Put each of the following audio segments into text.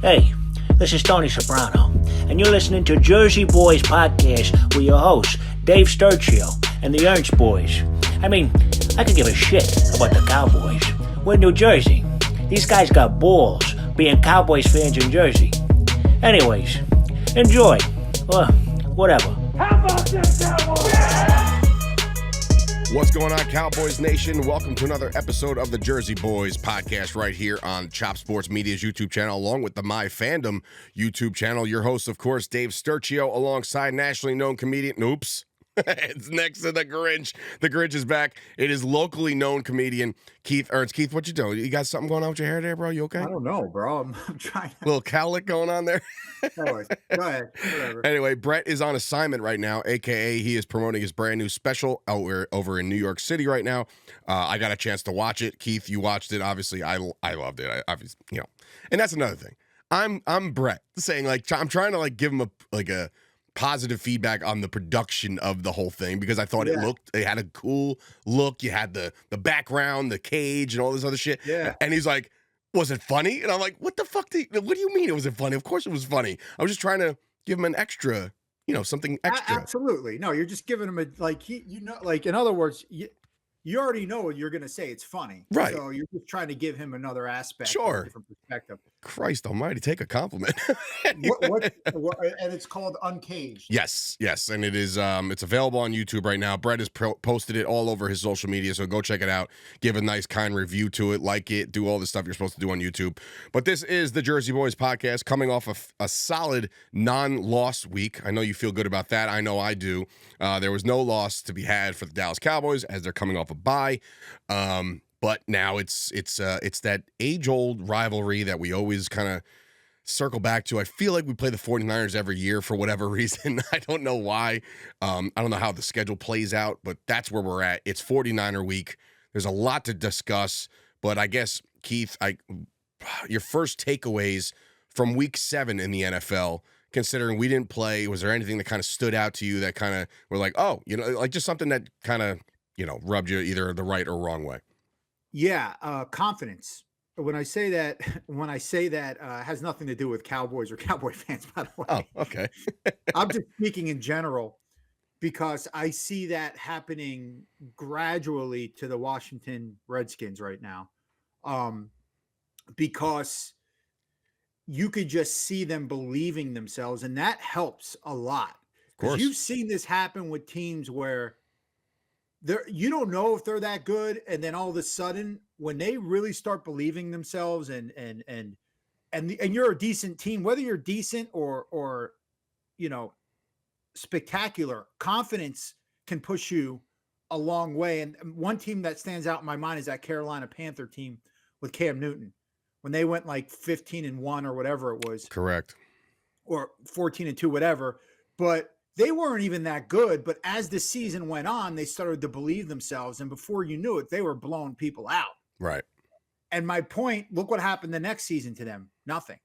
Hey, this is Tony Soprano, and you're listening to Jersey Boyz Podcast with your hosts, Dave Sturchio and the Ernst Boys. I mean, I could give a shit about the Cowboys. We're in New Jersey. These guys got balls being Cowboys fans in Jersey. Anyways, enjoy. Or whatever. How about this, Cowboys? Yeah! What's going on, Cowboys Nation? Welcome to another episode of the Jersey Boyz Podcast right here on Chop Sports Media's YouTube channel, along with the My Fandom YouTube channel. Your host, of course, Dave Sturchio, alongside nationally known comedian. Oops. It's next to the Grinch. The Grinch is back. It is locally known comedian Keith Ernst. Keith, what you doing? You got something going on with your hair there, bro? You okay? I don't know, bro. I'm trying to... Little cowlick going on there? Go ahead. Whatever. Anyway, Bret is on assignment right now, a.k.a. he is promoting his brand new special over in New York City right now. I got a chance to watch it. Keith, you watched it. Obviously, I loved it. And that's another thing. I'm Bret saying, like, I'm trying to, like, give him a positive feedback on the production of the whole thing, because I thought it had a cool look. You had the background, the cage, and all this other shit. Yeah. And he's like, was it funny? And I'm like, what the fuck? What do you mean it wasn't funny? Of course it was funny. I was just trying to give him an extra, something extra. Absolutely. No, you're just giving him in other words, you already know what you're going to say. It's funny. Right. So you're just trying to give him another aspect. Sure. A different perspective. Christ almighty, take a compliment. what, and it's called Uncaged. Yes. And it is, it's available on YouTube right now. Bret has posted it all over his social media, so go check it out. Give a nice, kind review to it, like it, do all the stuff you're supposed to do on YouTube. But this is the Jersey Boyz Podcast, coming off of a solid non-loss week. I know you feel good about that. I know I do. There was no loss to be had for the Dallas Cowboys as they're coming off a bye. But now it's that age-old rivalry that we always kind of circle back to. I feel like we play the 49ers every year for whatever reason. I don't know why. I don't know how the schedule plays out, but that's where we're at. It's 49er week. There's a lot to discuss, but I guess, Keith, your first takeaways from week 7 in the NFL, considering we didn't play, was there anything that kind of stood out to you that kind of were like, oh, like just something that kind of, rubbed you either the right or wrong way? Yeah. Confidence. When I say that has nothing to do with Cowboys or Cowboy fans, by the way. Oh, okay. I'm just speaking in general, because I see that happening gradually to the Washington Redskins right now. Because you could just see them believing themselves, and that helps a lot. Because you've seen this happen with teams where you don't know if they're that good, and then all of a sudden, when they really start believing themselves and you're a decent team, whether you're decent or spectacular, confidence can push you a long way. And one team that stands out in my mind is that Carolina Panther team with Cam Newton, when they went like 15-1 or whatever it was. Correct. Or 14-2, whatever. But they weren't even that good, but as the season went on, they started to believe themselves, and before you knew it, they were blowing people out. Right. And my point, look what happened the next season to them. Nothing.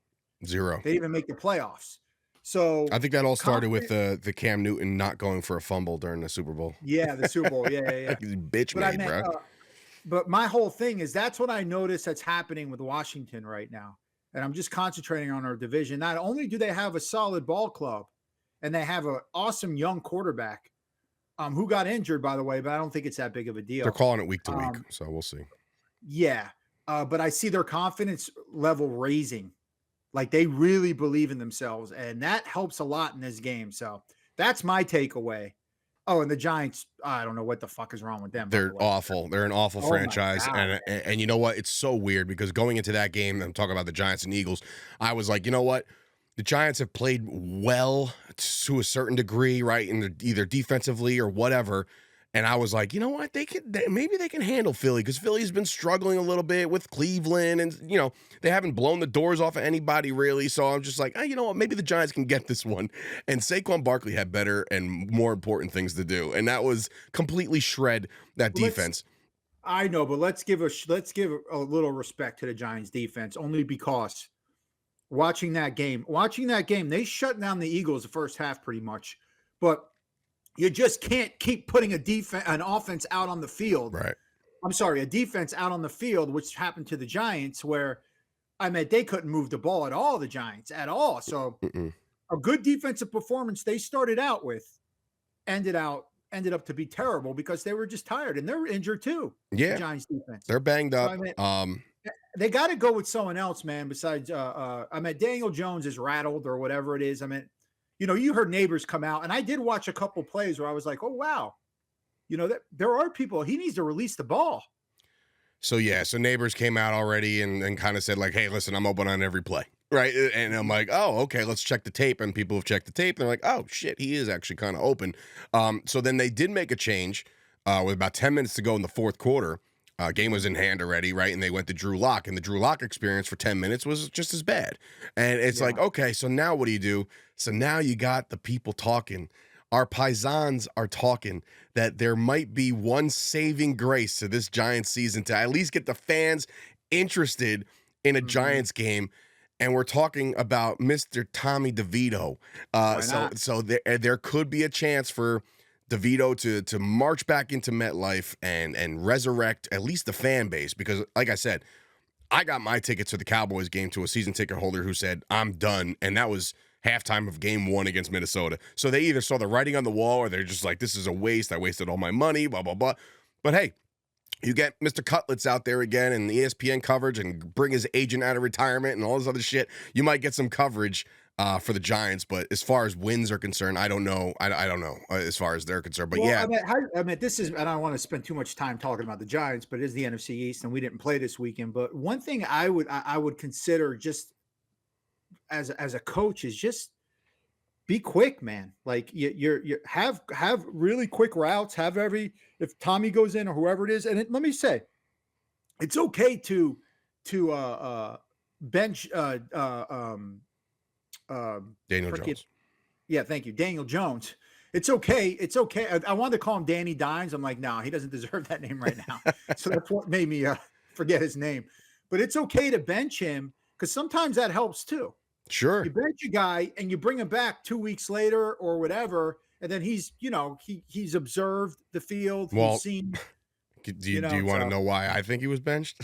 Zero. They didn't even make the playoffs. So I think that all started with the Cam Newton not going for a fumble during the Super Bowl. Yeah, the Super Bowl. Yeah. Bitch made, bro. But my whole thing is that's what I notice that's happening with Washington right now. And I'm just concentrating on our division. Not only do they have a solid ball club, and they have an awesome young quarterback who got injured, by the way, but I don't think it's that big of a deal. They're calling it week to week, so we'll see. Yeah, but I see their confidence level raising. Like, they really believe in themselves, and that helps a lot in this game. So that's my takeaway. Oh, and the Giants, I don't know what the fuck is wrong with them. They're awful. They're an awful franchise. And you know what? It's so weird, because going into that game, I'm talking about the Giants and Eagles, I was like, you know what? The Giants have played well to a certain degree, right? Either defensively or whatever. And I was like, you know what? Maybe they can handle Philly, because Philly's been struggling a little bit with Cleveland, and they haven't blown the doors off of anybody really. So I'm just like, you know what? Maybe the Giants can get this one. And Saquon Barkley had better and more important things to do, and that was completely shred that defense. I know, but let's give a little respect to the Giants defense, only because watching that game, they shut down the Eagles the first half pretty much, but you just can't keep putting an offense out on the field. Right. I'm sorry, a defense out on the field, which happened to the Giants, where I mean, they couldn't move the ball at all, the Giants, at all. So a good defensive performance they started out with ended up to be terrible because they were just tired, and they're injured too. Yeah. The Giants defense. They're banged up. So, I mean, they got to go with someone else, man, besides Daniel Jones is rattled or whatever it is. I mean, you heard Neighbors come out, and I did watch a couple plays where I was like, oh, wow. There are people, he needs to release the ball. So Neighbors came out already and kind of said like, hey, listen, I'm open on every play. Right. And I'm like, oh, okay, let's check the tape. And people have checked the tape. And they're like, oh, shit, he is actually kind of open. So then they did make a change with about 10 minutes to go in the fourth quarter. Game was in hand already, right? And they went to Drew Lock. And the Drew Lock experience for 10 minutes was just as bad. And it's like, okay, so now what do you do? So now you got the people talking. Our paisans are talking that there might be one saving grace to this Giants season to at least get the fans interested in a Giants game. And we're talking about Mr. Tommy DeVito. So there could be a chance for DeVito to march back into MetLife and resurrect at least the fan base. Because, like I said, I got my tickets to the Cowboys game to a season ticket holder who said, I'm done. And that was halftime of game 1 against Minnesota. So they either saw the writing on the wall or they're just like, this is a waste. I wasted all my money, blah, blah, blah. But hey, you get Mr. Cutlets out there again and the ESPN coverage and bring his agent out of retirement and all this other shit. You might get some coverage for the Giants, but as far as wins are concerned, I don't know. I don't know as far as they're concerned. But this is, and I don't want to spend too much time talking about the Giants, but it is the NFC East, and we didn't play this weekend. But one thing I would consider just as a coach is just be quick, man. Like you have really quick routes. If Tommy goes in or whoever it is, and let me say, it's okay to bench Daniel Jones. Yeah, thank you. Daniel Jones. It's okay. It's okay. I wanted to call him Danny Dimes. I'm like, no, he doesn't deserve that name right now. So that's what made me forget his name. But it's okay to bench him because sometimes that helps too. Sure. You bench a guy and you bring him back 2 weeks later or whatever, and then he's observed the field. Well, he's seen. Do you want to know why I think he was benched?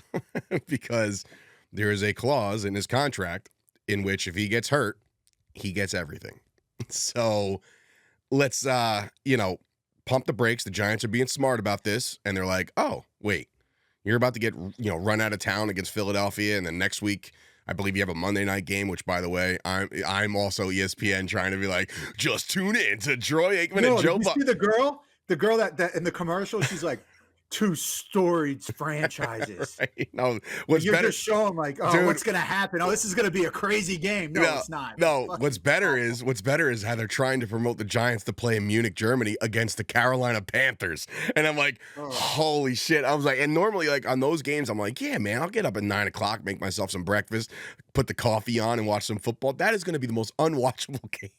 Because there is a clause in his contract in which if he gets hurt, he gets everything. So let's, pump the brakes. The Giants are being smart about this. And they're like, oh, wait, you're about to get, run out of town against Philadelphia. And then next week, I believe you have a Monday night game, which, by the way, I'm also ESPN trying to be like, just tune in to Troy Aikman and Joe Buck. See the girl that in the commercial, she's like, 2 storied franchises. Right? No, what's you're better? Just showing like, oh, dude, what's gonna happen? Oh, this is gonna be a crazy game. No, it's not. No, what's better is how they're trying to promote the Giants to play in Munich, Germany against the Carolina Panthers. And I'm like, holy shit. I was like, and normally like on those games, I'm like, yeah, man, I'll get up at 9:00, make myself some breakfast, put the coffee on and watch some football. That is gonna be the most unwatchable game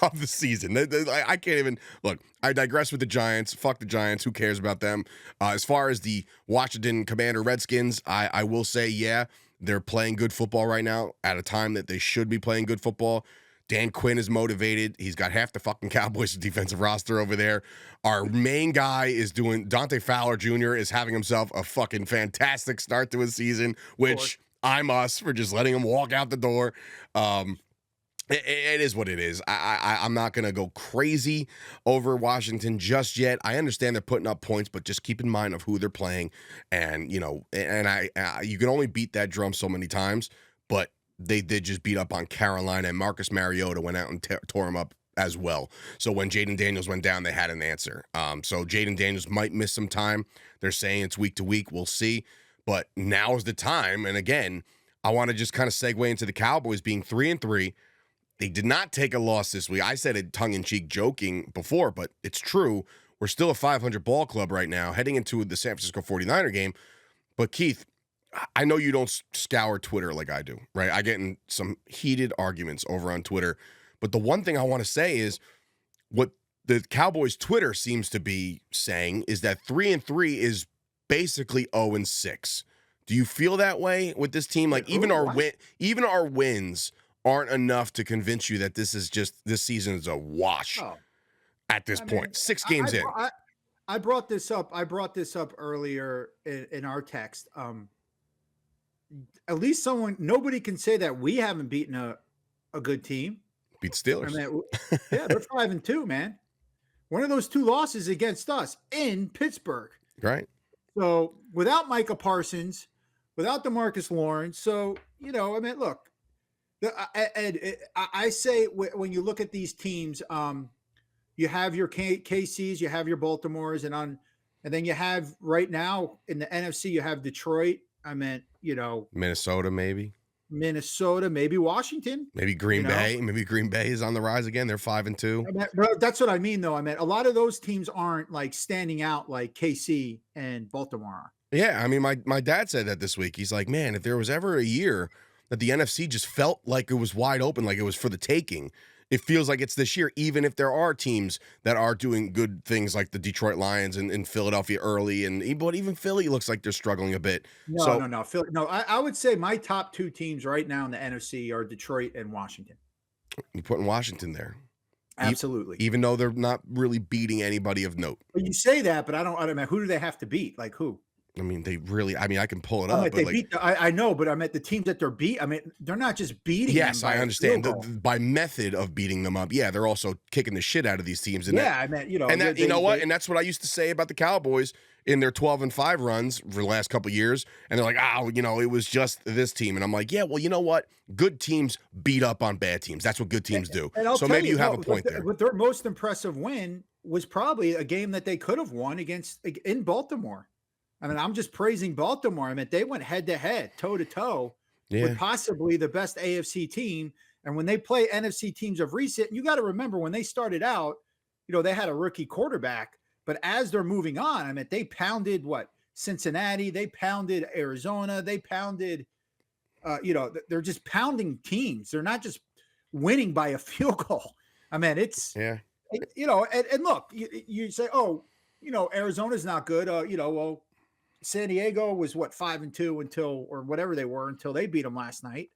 of the season. I can't even look. I digress with the Giants. Fuck the Giants. Who cares about them? As far as the Washington Commander Redskins, I will say, yeah, they're playing good football right now at a time that they should be playing good football. Dan Quinn is motivated. He's got half the fucking Cowboys defensive roster over there. Our main guy is doing Dante Fowler Jr. is having himself a fucking fantastic start to his season, which I'm us for just letting him walk out the door. It is what it is. I'm not going to go crazy over Washington just yet. I understand they're putting up points, but just keep in mind of who they're playing. And, you can only beat that drum so many times, but they did just beat up on Carolina, and Marcus Mariota went out and tore him up as well. So when Jaden Daniels went down, they had an answer. So Jaden Daniels might miss some time. They're saying it's week to week. We'll see. But now is the time. And again, I want to just kind of segue into the Cowboys being 3-3. They did not take a loss this week. I said it tongue-in-cheek joking before, but it's true. We're still a 500 ball club right now, heading into the San Francisco 49er game. But, Keith, I know you don't scour Twitter like I do, right? I get in some heated arguments over on Twitter. But the one thing I want to say is what the Cowboys Twitter seems to be saying is that 3-3 is basically 0-6. Do you feel that way with this team? Like even our wins aren't enough to convince you that this season is a wash at this point. 6 games in. I brought this up. Earlier in our text. at least nobody can say that we haven't beaten a good team. Beat Steelers. I mean, yeah, they're 5-2, man. One of those 2 losses against us in Pittsburgh. Right. So without Micah Parsons, without DeMarcus Lawrence, so, I mean, look, I say when you look at these teams, you have your KCs, you have your Baltimores, and then you have right now in the NFC, you have Detroit. I meant, Minnesota, maybe Washington, maybe Green Bay. Maybe Green Bay is on the rise again. They're 5-2. That's what I mean, though. I meant a lot of those teams aren't like standing out like KC and Baltimore. Yeah, I mean, my dad said that this week. He's like, man, if there was ever a year that the NFC just felt like it was wide open, like it was for the taking, it feels like it's this year, even if there are teams that are doing good things like the Detroit Lions and Philadelphia early, but even Philly looks like they're struggling a bit. No. Philly, no, I would say my top 2 teams right now in the NFC are Detroit and Washington. You're putting Washington there. Absolutely. Even though they're not really beating anybody of note. But you say that, but I don't know. Who do they have to beat? Like who? I mean, I can pull it up. I know, but I meant the teams that they're beat. I mean, they're not just beating. Yes, I understand. By method of beating them up. Yeah, they're also kicking the shit out of these teams. And I meant, and that's what I used to say about the Cowboys in their 12-5 runs for the last couple of years. And they're like, it was just this team. And I'm like, yeah, well, you know what? Good teams beat up on bad teams. That's what good teams do. So maybe you have a point there. But their most impressive win was probably a game that they could have won in Baltimore. I mean, I'm just praising Baltimore. I mean, they went head-to-head, toe-to-toe with possibly the best AFC team. And when they play NFC teams of recent, you got to remember when they started out, they had a rookie quarterback. But as they're moving on, I mean, they pounded Cincinnati, they pounded Arizona, they pounded, they're just pounding teams. They're not just winning by a field goal. I mean, and look, you say, Arizona's not good. San Diego was 5-2 until they beat them last night.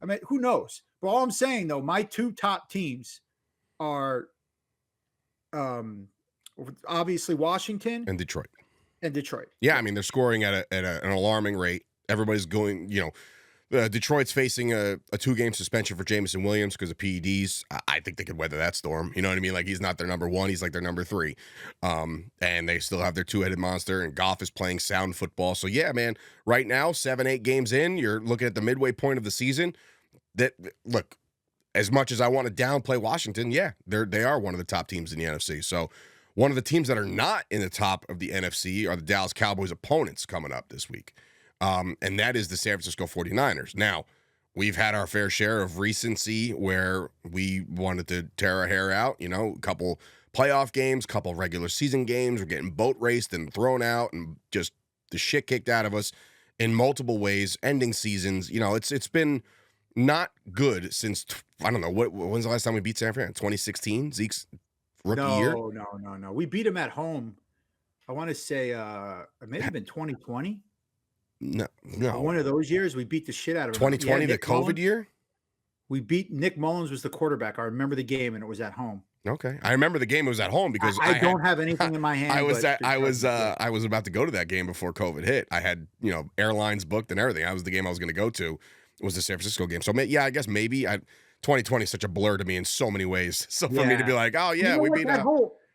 I mean, who knows? But all I'm saying though, my 2 top teams are obviously Washington and Detroit. Yeah, I mean, they're scoring at an alarming rate. Everybody's going, Detroit's facing a 2-game suspension for Jameson Williams because of PEDs. I think they could weather that storm. You know what I mean? Like, he's not their number 1. He's like their number 3. And they still have their 2-headed monster, and Goff is playing sound football. So, yeah, man, right now, 7-8 games in, you're looking at the midway point of the season. Look, as much as I want to downplay Washington, yeah, they are one of the top teams in the NFC. So, one of the teams that are not in the top of the NFC are the Dallas Cowboys opponents coming up this week. And that is the San Francisco 49ers. Now, we've had our fair share of recency where we wanted to tear our hair out, a couple playoff games, couple regular season games. We're getting boat raced and thrown out and just the shit kicked out of us in multiple ways, ending seasons. It's been not good since, I don't know, when's the last time we beat San Fran? 2016? Zeke's rookie year? No. We beat him at home. I want to say it may have been 2020. No. One of those years, we beat the shit out of him. 2020, the COVID year? We beat Nick Mullins was the quarterback. I remember the game, and it was at home. Okay, I remember the game was at home because I don't have anything in my hand. I was about to go to that game before COVID hit. I had airlines booked and everything. That was the game I was going to go to. It was the San Francisco game. So yeah, I guess maybe 2020 is such a blur to me in so many ways. So for me to be like, oh yeah, we beat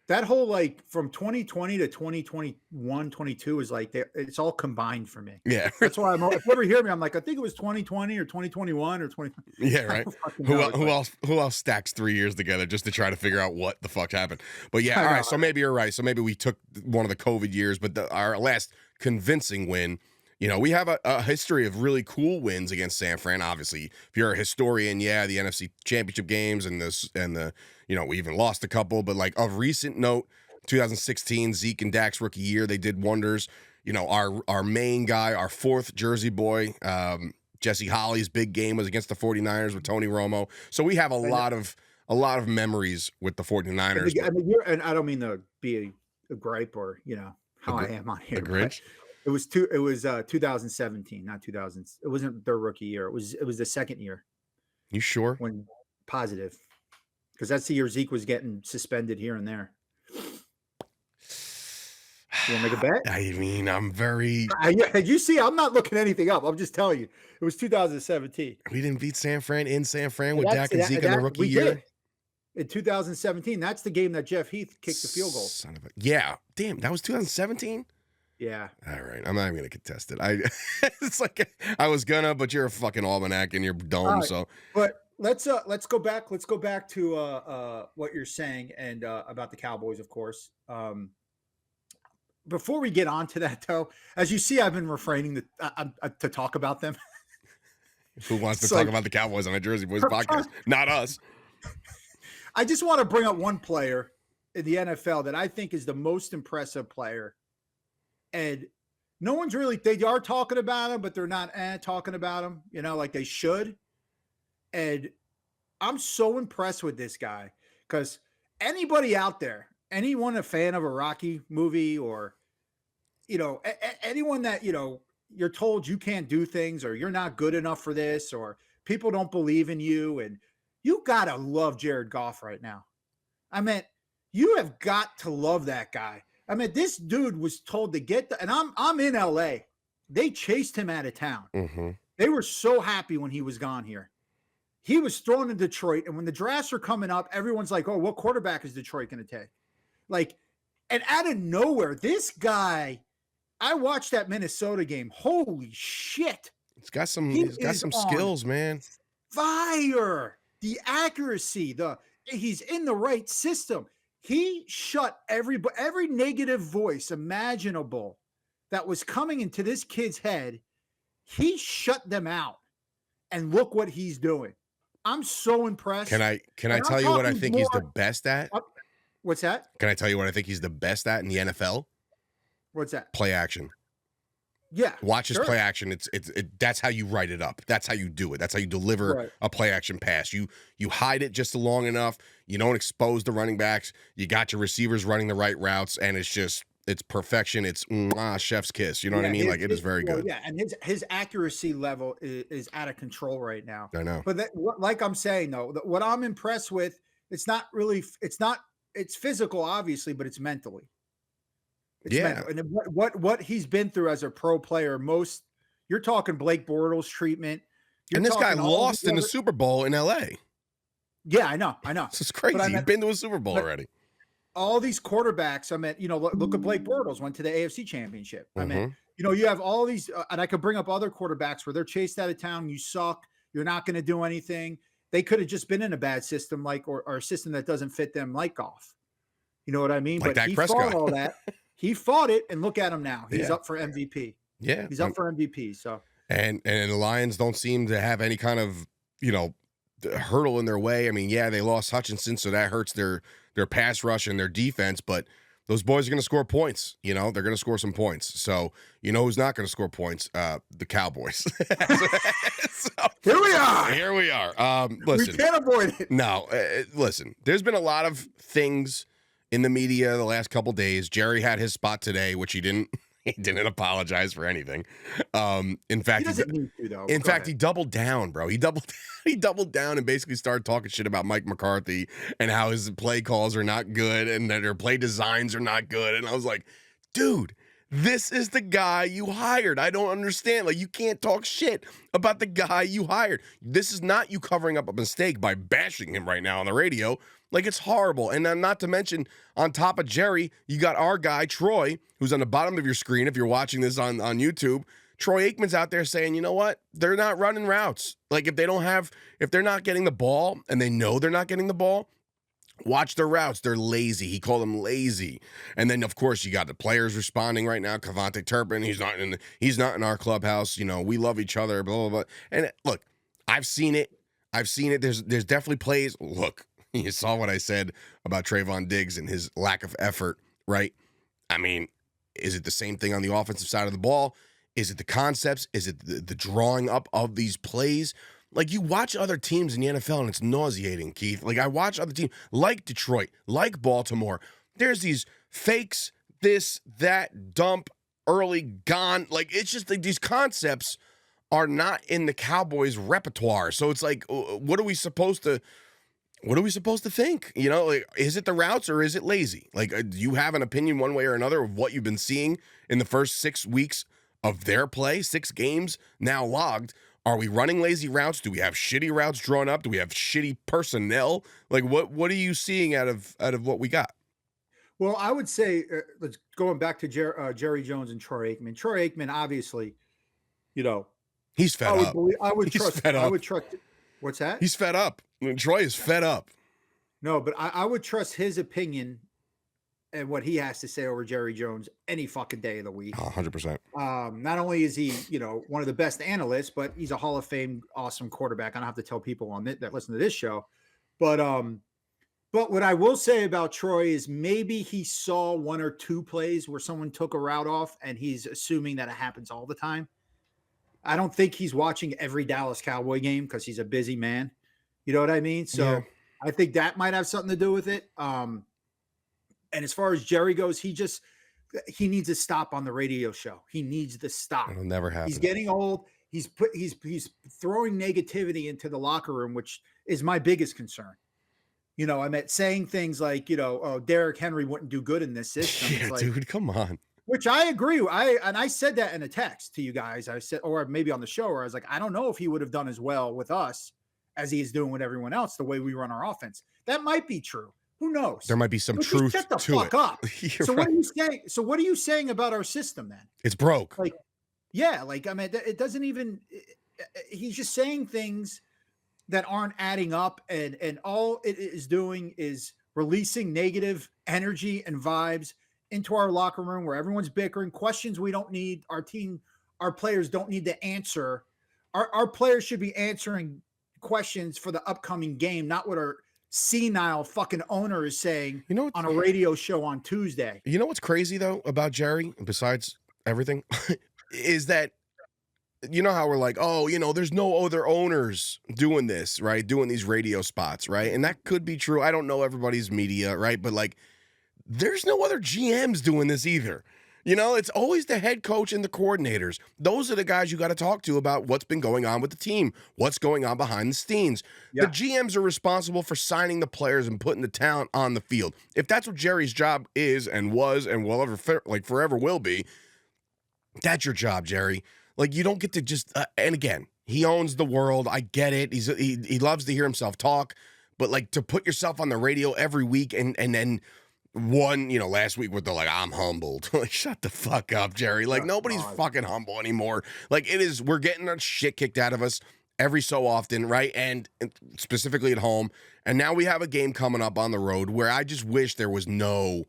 that whole like from 2020 to 2021, 22 is like it's all combined for me. Yeah. That's why if you ever hear me, I'm like, I think it was 2020 or 2021 or 20. Yeah, right. Who else stacks 3 years together just to try to figure out what the fuck happened? But yeah, all right. So maybe you're right. So maybe we took one of the COVID years, but our last convincing win. We have a history of really cool wins against San Fran. Obviously, if you're a historian, the NFC Championship games and the we even lost a couple, but like of recent note, 2016 Zeke and Dak's rookie year, they did wonders. Our main guy, our 4th Jersey boy, Jesse Holley's big game was against the 49ers with Tony Romo. So we have a lot of memories with the 49ers. And I don't mean to be a gripe or how I am on here. A Grinch? It was 2017, not 2000. It wasn't their rookie year. It was the second year. You sure? When positive, because that's the year Zeke was getting suspended here and there. You want to make a bet? I mean, I'm very. You see, I'm not looking anything up. I'm just telling you. It was 2017. We didn't beat San Fran in San Fran with That's- Dak and Zeke in the rookie we year. did. In 2017, that's the game that Jeff Heath kicked the field goal. Son of a. Yeah. Damn, that was 2017? Yeah. All right. I'm not even going to contest it. It's like I was gonna, but you're a fucking almanac and you're dome. Right. So, but let's go back. Let's go back to what you're saying and about the Cowboys, of course. Before we get on to that, though, as you see, I've been refraining to talk about them. Who wants to talk about the Cowboys on a Jersey Boyz podcast? Not us. I just want to bring up one player in the NFL that I think is the most impressive player. And no one's really, they are talking about him, but they're not talking about him, like they should. And I'm so impressed with this guy because anybody out there, anyone a fan of a Rocky movie or, anyone that, you're told you can't do things or you're not good enough for this or people don't believe in you and you got to love Jared Goff right now. I mean, you have got to love that guy. I mean, this dude was told to get and I'm in LA. They chased him out of town. Mm-hmm. They were so happy when he was gone here. He was thrown in Detroit. And when the drafts are coming up, everyone's like, oh, what quarterback is Detroit going to take? Like, and out of nowhere, this guy, I watched that Minnesota game. Holy shit. He's got some skills, man. Fire. The accuracy, he's in the right system. He shut every negative voice imaginable that was coming into this kid's head. He shut them out. And look what he's doing. I'm so impressed. Can I tell you what I think he's the best at? What's that? Can I tell you what I think he's the best at in the NFL? What's that? Play action. Yeah. Watch his play action. It's that's how you write it up. That's how you do it. That's how you deliver a play action pass. You hide it just long enough. You don't expose the running backs. You got your receivers running the right routes, and it's perfection. It's chef's kiss. You know what I mean? Like it is very good. Yeah, and his accuracy level is out of control right now. I know. But like I'm saying though, what I'm impressed with, it's physical obviously, but it's mentally. It's mental. And what he's been through as a pro player, you're talking Blake Bortles treatment. And this guy lost in the Super Bowl in LA. Yeah, I know. This is crazy. He's been to a Super Bowl already. All these quarterbacks, look at Blake Bortles, went to the AFC Championship. You have all these, and I could bring up other quarterbacks where they're chased out of town. You suck. You're not going to do anything. They could have just been in a bad system, or a system that doesn't fit them, like Goff. You know what I mean? Like but he fought all that. He fought it, and look at him now. He's up for MVP. Yeah, he's up for MVP. So and the Lions don't seem to have any kind of hurdle in their way. I mean, yeah, they lost Hutchinson, so that hurts their pass rush and their defense. But those boys are going to score points. They're going to score some points. So who's not going to score points? The Cowboys. So, Here we are. Listen, we can't avoid it. No, listen. There's been a lot of things in the media the last couple days. Jerry had his spot today, which he didn't apologize for anything. In fact, he doesn't need to, though. In fact, he doubled down, bro. He doubled down and basically started talking shit about Mike McCarthy and how his play calls are not good and that their play designs are not good. And I was like, dude, this is the guy you hired. I don't understand. Like, you can't talk shit about the guy you hired. This is not you covering up a mistake by bashing him right now on the radio. Like, it's horrible. And then not to mention, on top of Jerry, you got our guy, Troy, who's on the bottom of your screen if you're watching this on YouTube. Troy Aikman's out there saying, you know what? They're not running routes. Like, if they're not getting the ball and they know they're not getting the ball, watch their routes. They're lazy. He called them lazy. And then, of course, you got the players responding right now. Cavante Turpin, he's not in our clubhouse. We love each other, blah, blah, blah. And look, I've seen it. There's definitely plays. Look, you saw what I said about Trayvon Diggs and his lack of effort, right? I mean, is it the same thing on the offensive side of the ball? Is it the concepts? Is it the drawing up of these plays? Like, you watch other teams in the NFL and it's nauseating, Keith. Like, I watch other teams like Detroit, like Baltimore. There's these fakes, this, that, dump, early, gone. Like, it's just like these concepts are not in the Cowboys' repertoire. So it's like, what are we supposed to what are we supposed to think? You know, like, is it the routes or is it lazy? Like, do you have an opinion one way or another of what you've been seeing in the first 6 weeks of their play? 6 games now logged. Are we running lazy routes? Do we have shitty routes drawn up? Do we have shitty personnel? Like, what are you seeing out of what we got? Well, I would say, let's going back to Jerry Jones and Troy Aikman. Troy Aikman, obviously, you know, he's fed up. He's fed up. I would trust. What's that? He's fed up. I mean, Troy is fed up. No, but I would trust his opinion and what he has to say over Jerry Jones any fucking day of the week. 100%. Not only is he, one of the best analysts, but he's a Hall of Fame awesome quarterback. I don't have to tell people on that listen to this show, but what I will say about Troy is maybe he saw 1 or 2 plays where someone took a route off, and he's assuming that it happens all the time. I don't think he's watching every Dallas Cowboy game because he's a busy man. You know what I mean? So yeah. I think that might have something to do with it. And as far as Jerry goes, he needs to stop on the radio show. He needs to stop. It'll never happen. He's getting old. He's throwing negativity into the locker room, which is my biggest concern. I meant saying things like, oh, Derrick Henry wouldn't do good in this system. Yeah, like, dude, come on. Which I agree. I said that in a text to you guys. I said, or maybe on the show, where I was like, I don't know if he would have done as well with us as he is doing with everyone else, the way we run our offense. That might be true. Who knows? There might be some truth to it. Shut the fuck up. So what are you saying? So what are you saying about our system then? It's broke. Like, yeah, like, I mean, it doesn't even. He's just saying things that aren't adding up, and all it is doing is releasing negative energy and vibes into our locker room where everyone's bickering, questions we don't need. Our players don't need to answer. Our players should be answering questions for the upcoming game, not what our senile fucking owner is saying on a radio show on Tuesday. You know what's crazy though about Jerry, besides everything, is that you know how we're like, oh, there's no other owners doing this, right? Doing these radio spots, right? And that could be true. I don't know everybody's media, right? But like, there's no other GMs doing this either. It's always the head coach and the coordinators. Those are the guys you got to talk to about what's been going on with the team, what's going on behind the scenes. Yeah. The GMs are responsible for signing the players and putting the talent on the field. If that's what Jerry's job is and was and will ever, forever will be, that's your job, Jerry. Like, you don't get to just, and again, he owns the world. I get it. He loves to hear himself talk, but like to put yourself on the radio every week and then last week with the like, I'm humbled. Like, shut the fuck up, Jerry. Like, nobody's fucking humble anymore. Like, we're getting our shit kicked out of us every so often, right? And specifically at home. And now we have a game coming up on the road where I just wish there was no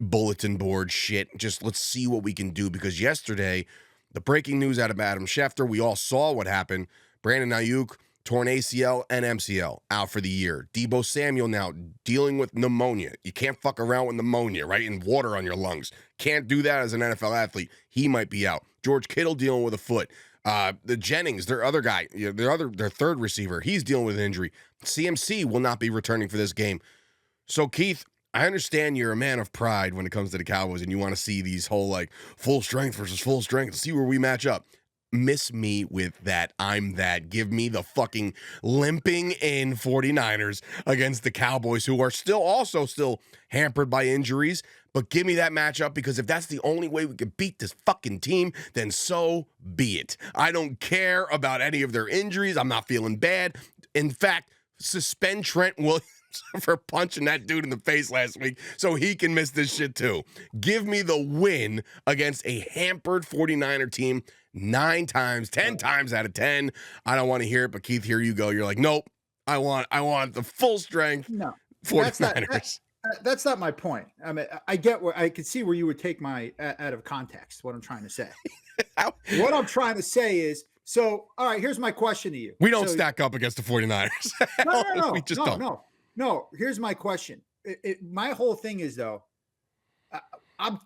bulletin board shit. Just let's see what we can do, because yesterday, the breaking news out of Adam Schefter, we all saw what happened. Brandon Ayuk, torn ACL and MCL, out for the year. Deebo Samuel now dealing with pneumonia. You can't fuck around with pneumonia, right? And water on your lungs. Can't do that as an NFL athlete. He might be out. George Kittle dealing with a foot. The Jennings, their other guy, their third receiver, he's dealing with an injury. CMC will not be returning for this game. So, Keith, I understand you're a man of pride when it comes to the Cowboys and you want to see these whole like full strength versus full strength, see where we match up. Miss me with that. I'm that. Give me the fucking limping in 49ers against the Cowboys, who are still hampered by injuries. But give me that matchup, because if that's the only way we can beat this fucking team, then so be it. I don't care about any of their injuries. I'm not feeling bad. In fact, suspend Trent Williams for punching that dude in the face last week so he can miss this shit too. Give me the win against a hampered 49er team 10 times out of 10. I don't want to hear it, but Keith, here you go. You're like, nope, I want the full strength 49ers. That's not my point. I mean, I could see where you would take my out of context, what I'm trying to say. What I'm trying to say is, so, all right, here's my question to you. We don't stack up against the 49ers. No. We just don't. No, here's my question. My whole thing is, though, I'm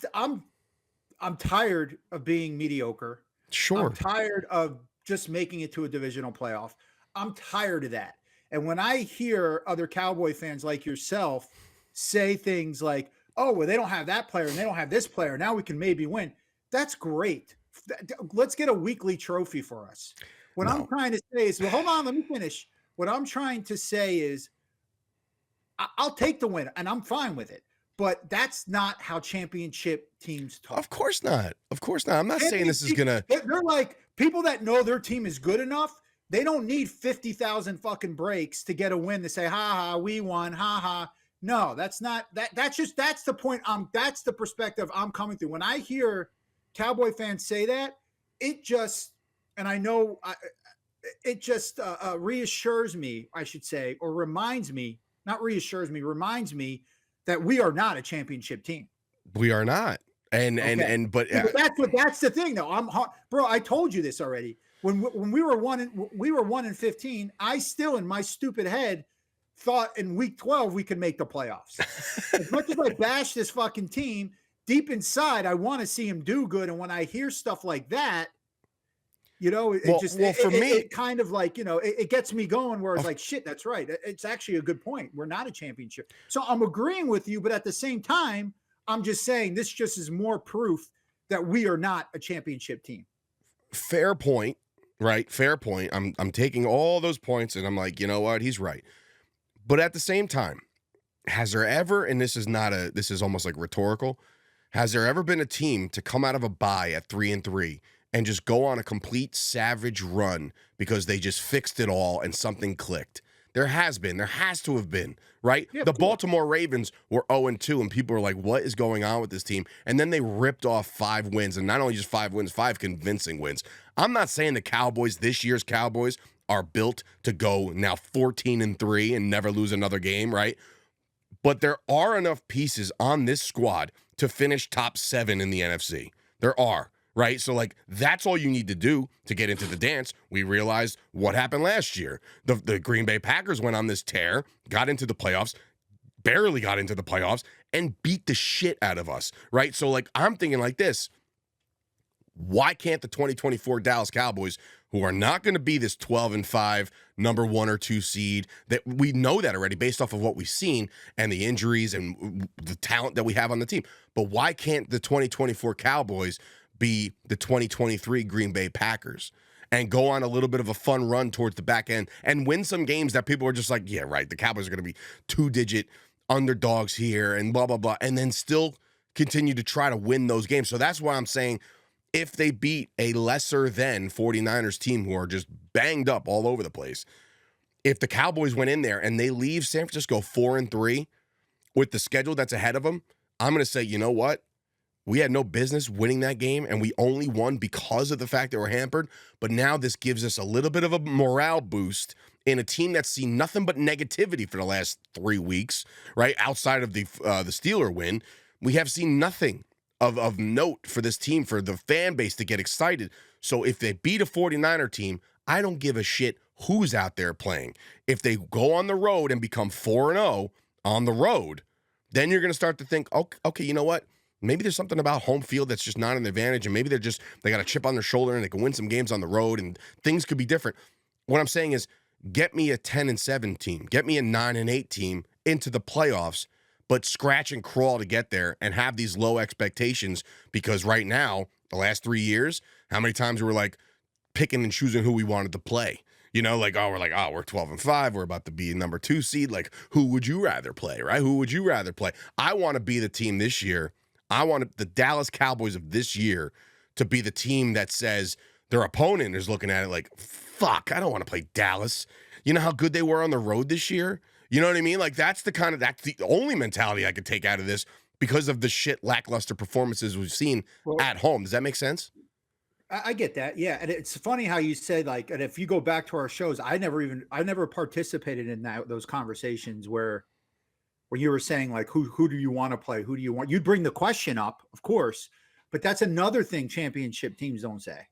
tired of being mediocre. Sure. I'm tired of just making it to a divisional playoff. I'm tired of that. And when I hear other Cowboy fans like yourself say things like, oh, well, they don't have that player and they don't have this player, now we can maybe win. That's great. Let's get a weekly trophy for us. What I'm trying to say is, well, hold on, let me finish. What I'm trying to say is, I'll take the win, and I'm fine with it. But that's not how championship teams talk. Of course not. Of course not. I'm not saying this is gonna. They're like people that know their team is good enough. They don't need 50,000 fucking breaks to get a win to say, "Ha ha, we won." Ha ha. No, that's not that. That's the point. That's the perspective I'm coming through. When I hear Cowboy fans say that, it just, and I know it just reassures me, I should say, or reminds me, not reassures me, reminds me that we are not a championship team. We are not. But that's the thing though. Bro, I told you this already. When we were 1-15, I still in my stupid head thought in week 12 we could make the playoffs. As much as I bash this fucking team, deep inside I want to see him do good. And when I hear stuff like that, it kind of like, it gets me going where it's like, shit, that's right. It's actually a good point. We're not a championship. So I'm agreeing with you, but at the same time, I'm just saying this just is more proof that we are not a championship team. Fair point, right? Fair point. I'm taking all those points and I'm like, you know what? He's right. But at the same time, has there ever, and this is almost like rhetorical, has there ever been a team to come out of a bye at 3-3 and just go on a complete savage run because they just fixed it all and something clicked? There has to have been, right? Yeah, the Baltimore Ravens were 0-2, and people are like, what is going on with this team? And then they ripped off 5 wins, and not only just 5 wins, 5 convincing wins. I'm not saying the Cowboys, this year's Cowboys, are built to go now 14-3 and never lose another game, right? But there are enough pieces on this squad to finish top 7 in the NFC. There are. Right? So, like, that's all you need to do to get into the dance. We realized what happened last year. The Green Bay Packers went on this tear, got into the playoffs, barely got into the playoffs, and beat the shit out of us. Right? So, like, I'm thinking like this. Why can't the 2024 Dallas Cowboys, who are not going to be this 12-5 number 1 or 2 seed, that we know that already based off of what we've seen and the injuries and the talent that we have on the team, but why can't the 2024 Cowboys be the 2023 Green Bay Packers and go on a little bit of a fun run towards the back end and win some games that people are just like, yeah, right, the Cowboys are going to be 2-digit underdogs here and blah, blah, blah, and then still continue to try to win those games. So that's why I'm saying if they beat a lesser than 49ers team who are just banged up all over the place, if the Cowboys went in there and they leave San Francisco 4-3 with the schedule that's ahead of them, I'm going to say, you know what? We had no business winning that game, and we only won because of the fact that we're hampered. But now this gives us a little bit of a morale boost in a team that's seen nothing but negativity for the last 3 weeks, right? Outside of the Steeler win, we have seen nothing of note for this team, for the fan base to get excited. So if they beat a 49er team, I don't give a shit who's out there playing. If they go on the road and become 4-0 on the road, then you're going to start to think, okay, you know what? Maybe there's something about home field that's just not an advantage, and maybe they got a chip on their shoulder and they can win some games on the road and things could be different. What I'm saying is get me a 10-7 team, get me a 9-8 team into the playoffs, but scratch and crawl to get there and have these low expectations, because right now, the last 3 years, how many times we were like picking and choosing who we wanted to play? We're 12-5. We're about to be a number 2 seed. Like, who would you rather play, right? Who would you rather play? I want to be the team this year. I want the Dallas Cowboys of this year to be the team that says their opponent is looking at it like, fuck, I don't want to play Dallas. You know how good they were on the road this year? You know what I mean? Like, that's the only mentality I could take out of this because of the shit lackluster performances we've seen at home. Does that make sense? I get that. Yeah. And it's funny how you said, like, and if you go back to our shows, I never participated in those conversations where you were saying, like, who do you want to play? Who do you want? You'd bring the question up, of course, but that's another thing championship teams don't say.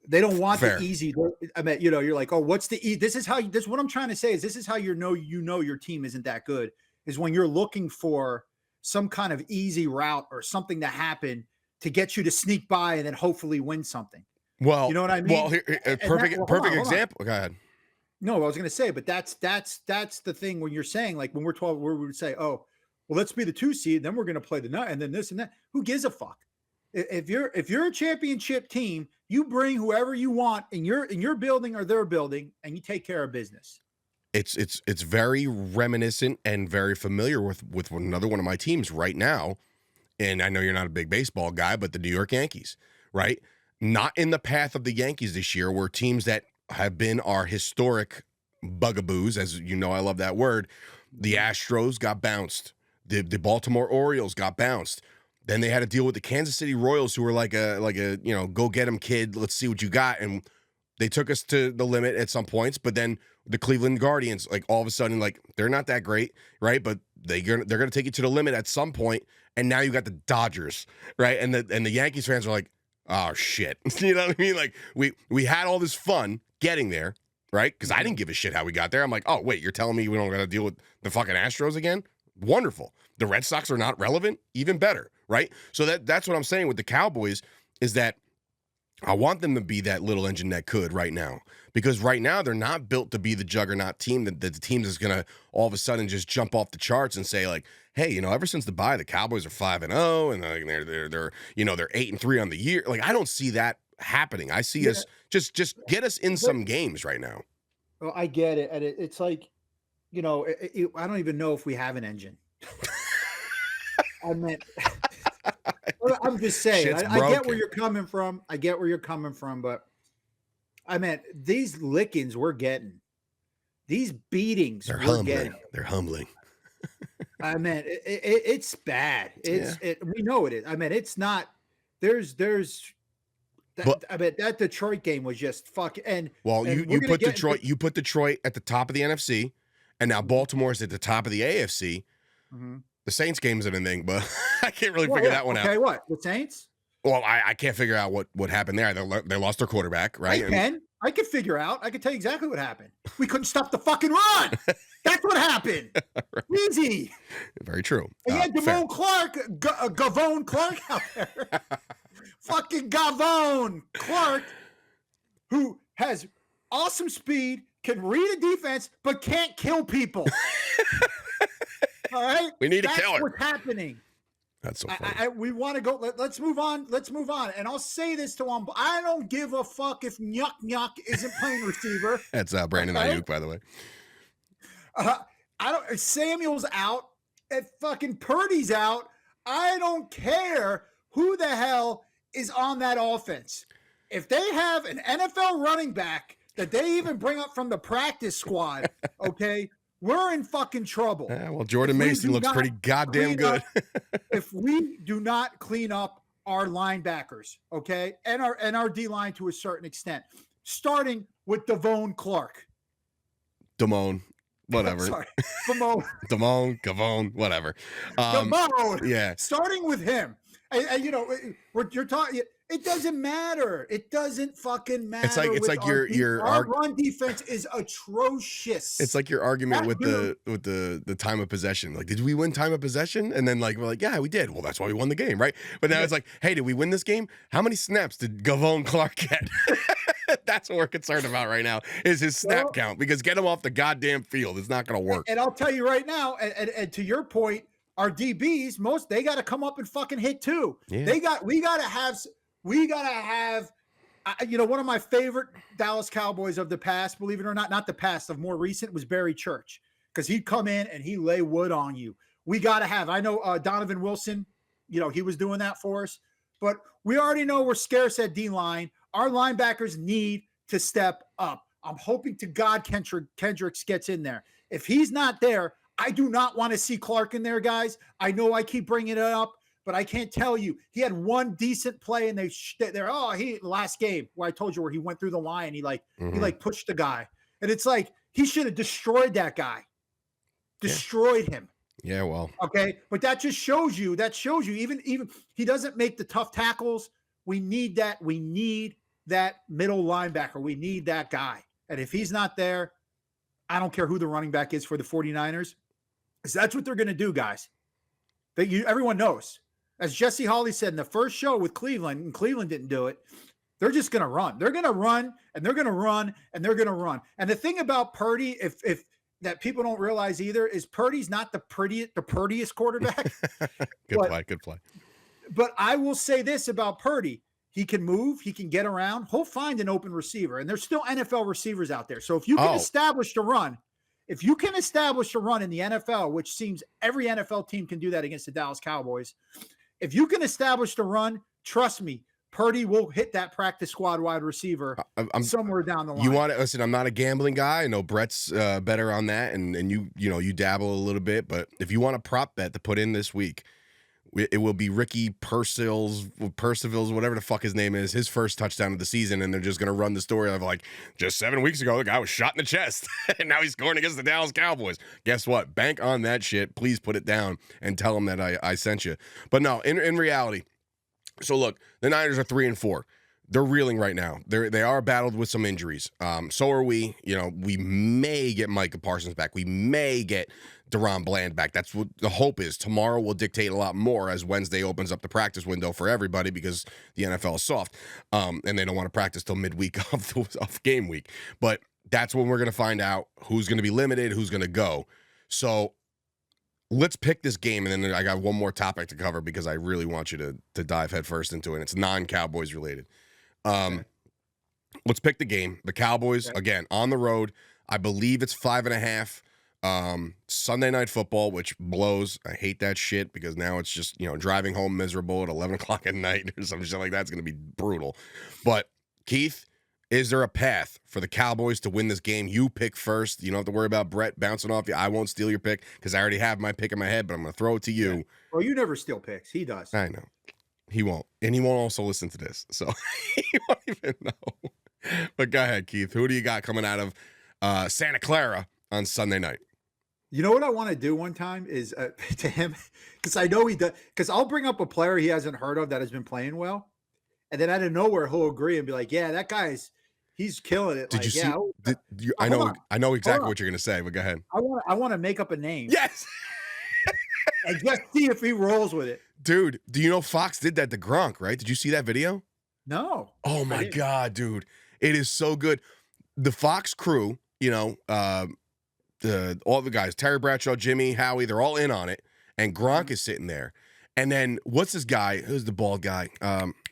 They don't want the easy. I mean, you're like, oh, what's the easy? This is what I'm trying to say is this is how you know your team isn't that good, is when you're looking for some kind of easy route or something to happen to get you to sneak by and then hopefully win something. Well, you know what I mean? Well, perfect example. Go ahead. No, I was going to say, but that's the thing when you're saying, like, when we're 12, where we would say, oh, well, let's be the 2 seed, then we're going to play the 9, and then this and that. Who gives a fuck? If you're a championship team, you bring whoever you want in your building or their building, and you take care of business. it's very reminiscent and very familiar with another one of my teams right now. And I know you're not a big baseball guy, but the New York Yankees, right? Not in the path of the Yankees this year, where teams that have been our historic bugaboos, as you know, I love that word. The Astros got bounced. The Baltimore Orioles got bounced. Then they had to deal with the Kansas City Royals, who were like a go get 'em kid. Let's see what you got. And they took us to the limit at some points, but then the Cleveland Guardians, like all of a sudden, like they're not that great, right? But they're gonna take you to the limit at some point. And now you got the Dodgers, right? And the Yankees fans are like, oh shit, you know what I mean? Like we had all this fun getting there, right? Because I didn't give a shit how we got there. I'm like, oh wait, you're telling me we don't got to deal with the fucking Astros again? Wonderful. The Red Sox are not relevant, even better, right? So that's what I'm saying with the Cowboys is that I want them to be that little engine that could right now, because right now they're not built to be the juggernaut team that the team is going to all of a sudden just jump off the charts and say like, hey, you know, ever since the bye, the Cowboys are 5-0 and they're 8-3 on the year. Like, I don't see that happening. I see us just get us in some games right now. Well, I get it, and it's like, you know, I don't even know if we have an engine. I mean, I'm just saying, I get where you're coming from. I get where you're coming from, but I mean, these lickings we're getting, these beatings we're getting. They're humbling. I mean, it's bad. We know it is. I mean, it's not. There's. I mean, that Detroit game was just fucking. And you put Detroit. You put Detroit at the top of the NFC, and now Baltimore's at the top of the AFC. Mm-hmm. The Saints game is anything, but I can't really figure that one out. Okay, what the Saints? Well, I can't figure out what happened there. They lost their quarterback, right? I can figure out. I can tell you exactly what happened. We couldn't stop the fucking run. That's what happened. Right. Easy. Very true. And you had Gavone Clark out there. Fucking Gavone Clark, who has awesome speed, can read a defense, but can't kill people. All right? We need a killer. That's what's happening. That's so funny. We want to go. Let's move on. Let's move on. And I'll say this to him. I don't give a fuck if Nyuk isn't playing receiver. That's Brandon Ayuk, by the way. If Samuel's out, if fucking Purdy's out, I don't care who the hell is on that offense. If they have an NFL running back that they even bring up from the practice squad, okay, we're in fucking trouble. Yeah, well, Jordan Mason looks pretty goddamn good. If we do not clean up our linebackers, okay, and our D-line to a certain extent, starting with Gavone Clark. Damone, whatever. Sorry, Damone, Gavone, whatever. Gavone, yeah. Starting with him. And you know, you're talking. It doesn't matter. It doesn't fucking matter. It's like our run defense is atrocious. It's like your argument with the time of possession. Like, did we win time of possession? And then we're like, yeah, we did. Well, that's why we won the game, right? But now it's like, hey, did we win this game? How many snaps did Gavone Clark get? That's what we're concerned about right now is his snap count, because get him off the goddamn field. It's not going to work. And I'll tell you right now, and to your point, our DBs, they got to come up and fucking hit too. Yeah. We got to have, you know, one of my favorite Dallas Cowboys of the past, believe it or not the past, of more recent, was Barry Church, because he'd come in and he lay wood on you. We got to have, I know Donovan Wilson, you know, he was doing that for us, but we already know we're scarce at D-line. Our linebackers need to step up. I'm hoping to God Kendricks gets in there. If he's not there, I do not want to see Clark in there, guys. I know I keep bringing it up, but I can't tell you. He had one decent play, and last game where I told you where he went through the line, he pushed the guy, and it's like he should have destroyed that guy, destroyed him. Yeah, well, okay, but that just shows you. Even he doesn't make the tough tackles. We need that. We need that middle linebacker. We need that guy, and if he's not there, I don't care who the running back is for the 49ers. Because that's what they're going to do, guys. Everyone knows. As Jesse Hawley said in the first show with Cleveland, and Cleveland didn't do it, they're just going to run. They're going to run, and they're going to run, and they're going to run. And the thing about Purdy, if that people don't realize either, is Purdy's not the prettiest quarterback. Good play. But I will say this about Purdy. He can move. He can get around. He'll find an open receiver. And there's still NFL receivers out there. So if you can establish the run, If you can establish a run in the NFL, which seems every NFL team can do that against the Dallas Cowboys, if you can establish the run, trust me, Purdy will hit that practice squad wide receiver somewhere down the line. You want to listen? I'm not a gambling guy. I know Brett's better on that, and you dabble a little bit. But if you want a prop bet to put in this week, it will be Ricky Percival's, whatever the fuck his name is, his first touchdown of the season, and they're just going to run the story of like, just 7 weeks ago, the guy was shot in the chest, and now he's scoring against the Dallas Cowboys. Guess what? Bank on that shit. Please put it down and tell them that I sent you. But no, in reality, so look, the Niners are 3-4. They're reeling right now. They are battled with some injuries. So are we. We may get Micah Parsons back. We may get Deron Bland back. That's what the hope is. Tomorrow will dictate a lot more as Wednesday opens up the practice window for everybody because the NFL is soft, and they don't want to practice till midweek of game week. But that's when we're going to find out who's going to be limited, who's going to go. So let's pick this game, and then I got one more topic to cover because I really want you to dive headfirst into it. And it's non-Cowboys related. Let's pick the game. The Cowboys, again, on the road. I believe it's 5.5. Sunday Night Football, which blows. I hate that shit because now it's just, driving home miserable at 11 o'clock at night or some shit like that's going to be brutal. But, Keith, is there a path for the Cowboys to win this game? You pick first. You don't have to worry about Brett bouncing off you. I won't steal your pick because I already have my pick in my head, but I'm going to throw it to you. Yeah. Well, you never steal picks. He does. I know. He won't. And he won't also listen to this. So he won't even know. But go ahead, Keith. Who do you got coming out of Santa Clara on Sunday night? You know what I want to do one time is to him, because I know he does, because I'll bring up a player he hasn't heard of that has been playing well. And then out of nowhere, he'll agree and be like, yeah, that he's killing it. Did you see? I know exactly what you're going to say, but go ahead. I want to make up a name. Yes. And just see if he rolls with it. Dude, do you know Fox did that to Gronk, right? Did you see that video? No. Oh, my God, dude. It is so good. The Fox crew, all the guys, Terry Bradshaw, Jimmy, Howie, they're all in on it. And Gronk is sitting there. And then what's this guy? Who's the bald guy?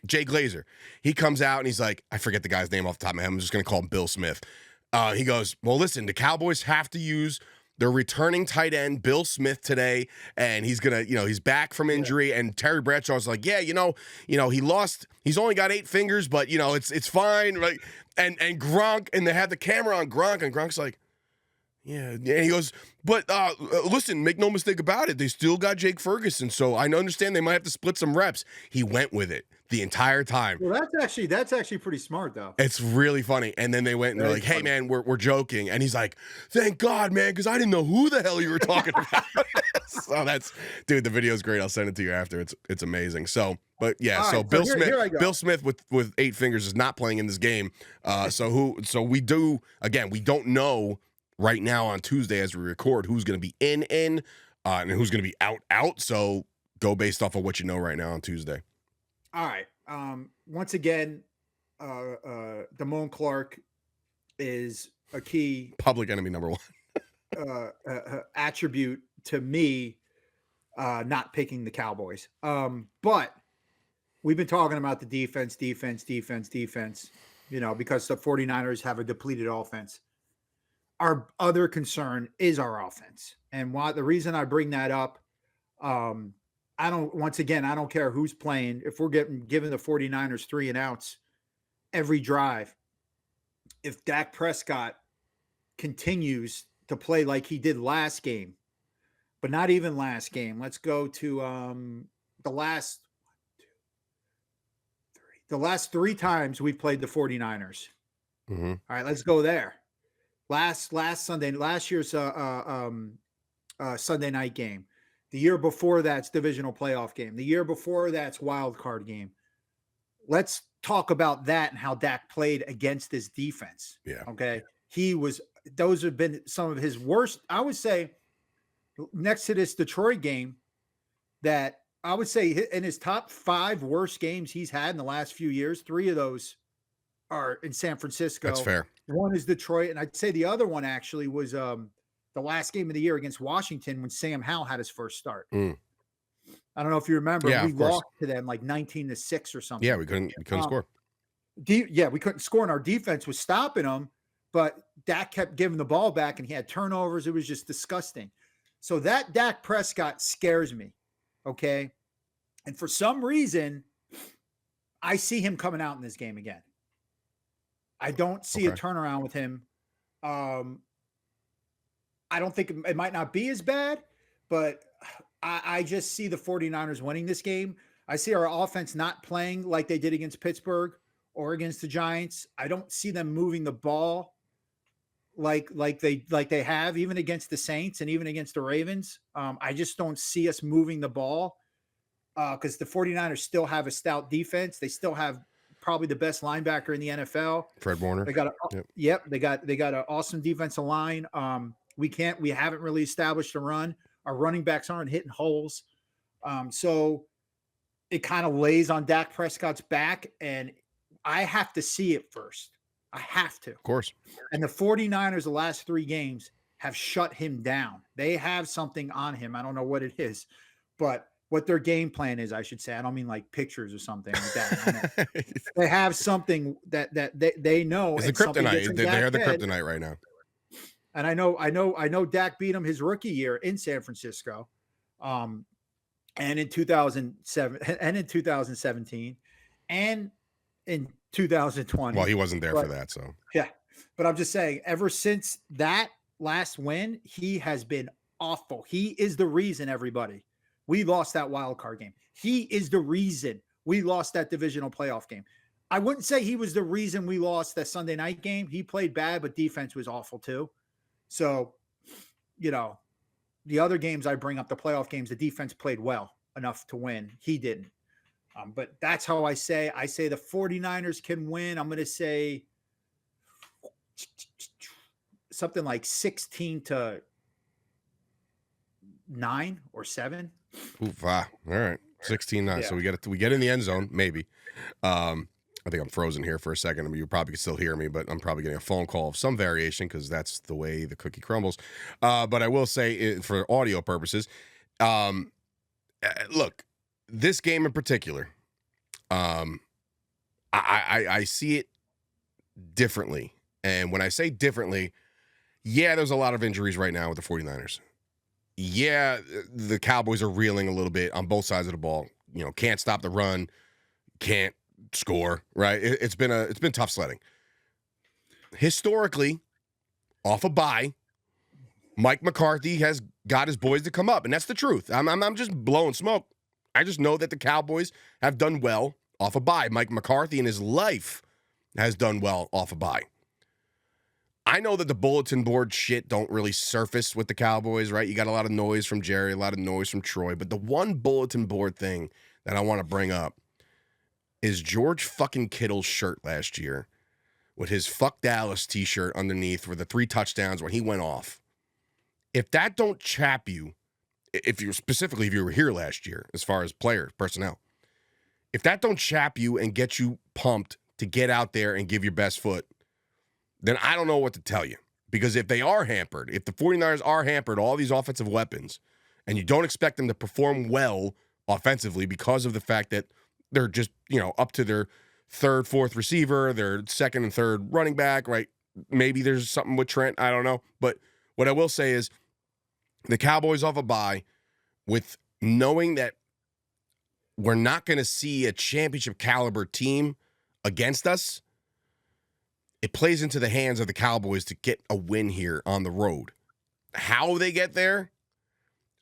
Jay Glazer. He comes out and he's like, I forget the guy's name off the top of my head. I'm just going to call him Bill Smith. He goes, well, listen, the Cowboys have to use their returning tight end, Bill Smith, today. And he's going to, he's back from injury. Yeah. And Terry Bradshaw's like, yeah, he lost. He's only got 8 fingers, but, it's fine. Right? And Gronk, and they had the camera on Gronk, and Gronk's like, yeah. And he goes, but listen, make no mistake about it. They still got Jake Ferguson, so I understand they might have to split some reps. He went with it the entire time. Well, that's actually pretty smart, though. It's really funny. And then they went and they're like, hey, man, we're joking. And he's like, thank God, man, because I didn't know who the hell you were talking about. So dude, the video's great. I'll send it to you after. It's amazing. So, but yeah, so Bill Smith with 8 fingers is not playing in this game. So we don't know right now on Tuesday as we record who's going to be in, and who's going to be out. So go based off of what you know right now on Tuesday. All right. Once again, Damone Clark is a key public enemy number 1 attribute to me not picking the Cowboys. But we've been talking about the defense, because the 49ers have a depleted offense. Our other concern is our offense. And the reason I bring that up, I don't care who's playing. If we're giving the 49ers 3 and outs every drive, if Dak Prescott continues to play like he did last game, but not even last game, let's go to the last 3 times we've played the 49ers. Mm-hmm. All right, let's go there. Last year's Sunday night game. The year before that's divisional playoff game. The year before that's wild card game. Let's talk about that and how Dak played against this defense. Yeah. Okay. Those have been some of his worst, I would say, next to this Detroit game, that I would say in his top 5 worst games he's had in the last few years, 3 of those are in San Francisco. That's fair. One is Detroit. And I'd say the other one actually was the last game of the year against Washington when Sam Howell had his first start. I don't know if you remember. Yeah, we lost to them like 19-6 or something. Yeah, we couldn't score. We couldn't score, and our defense was stopping them. but Dak kept giving the ball back and he had turnovers. It was just disgusting. So that Dak Prescott scares me. Okay. And for some reason, I see him coming out in this game again. I don't see a turnaround with him. I don't think it might not be as bad, but I just see the 49ers winning this game. I see our offense not playing like they did against Pittsburgh or against the Giants. I don't see them moving the ball like they have, even against the Saints and even against the Ravens. I just don't see us moving the ball because the 49ers still have a stout defense. They still have probably the best linebacker in the NFL. Fred Warner. They got they got an awesome defensive line. We haven't really established a run. Our running backs aren't hitting holes. So it kind of lays on Dak Prescott's back, and I have to see it first. I have to. Of course. And the 49ers, the last 3 games, have shut him down. They have something on him. I don't know what it is, but what their game plan is, I should say. I don't mean like pictures or something like that. They have something that they know. It's the kryptonite. They are the kryptonite right now. And I know Dak beat him his rookie year in San Francisco. And in 2007 and in 2017 and in 2020. Well, he wasn't there for that. So, yeah. But I'm just saying, ever since that last win, he has been awful. He is the reason, everybody, we lost that wild card game. He is the reason we lost that divisional playoff game. I wouldn't say he was the reason we lost that Sunday night game. He played bad, but defense was awful too. So, the other games I bring up, the playoff games, the defense played well enough to win. He didn't. But that's how I say the 49ers can win. I'm going to say something like 16-9 or 7. Oof, all right. 16-9. Yeah. So we get in the end zone, maybe. I think I'm frozen here for a second. I mean, you probably can still hear me, but I'm probably getting a phone call of some variation because that's the way the cookie crumbles. But I will say, for audio purposes, look, this game in particular, I see it differently. And when I say differently, yeah, there's a lot of injuries right now with the 49ers. Yeah, the Cowboys are reeling a little bit on both sides of the ball. Can't stop the run, can't score, right? It's been tough sledding. Historically, off a bye, Mike McCarthy has got his boys to come up, and that's the truth. I'm just blowing smoke. I just know that the Cowboys have done well off a bye. Mike McCarthy in his life has done well off a bye. I know that the bulletin board shit don't really surface with the Cowboys, right? You got a lot of noise from Jerry, a lot of noise from Troy, but the one bulletin board thing that I want to bring up is George fucking Kittle's shirt last year with his Fuck Dallas t-shirt underneath with the 3 touchdowns when he went off. If that don't chap you, if you were here last year, as far as personnel, if that don't chap you and get you pumped to get out there and give your best foot, then I don't know what to tell you. Because if they are hampered, if the 49ers are hampered, all these offensive weapons, and you don't expect them to perform well offensively because of the fact that they're just, up to their 3rd, 4th receiver, their 2nd and 3rd running back, right? Maybe there's something with Trent. I don't know. But what I will say is the Cowboys off a bye with knowing that we're not going to see a championship caliber team against us, it plays into the hands of the Cowboys to get a win here on the road. How they get there,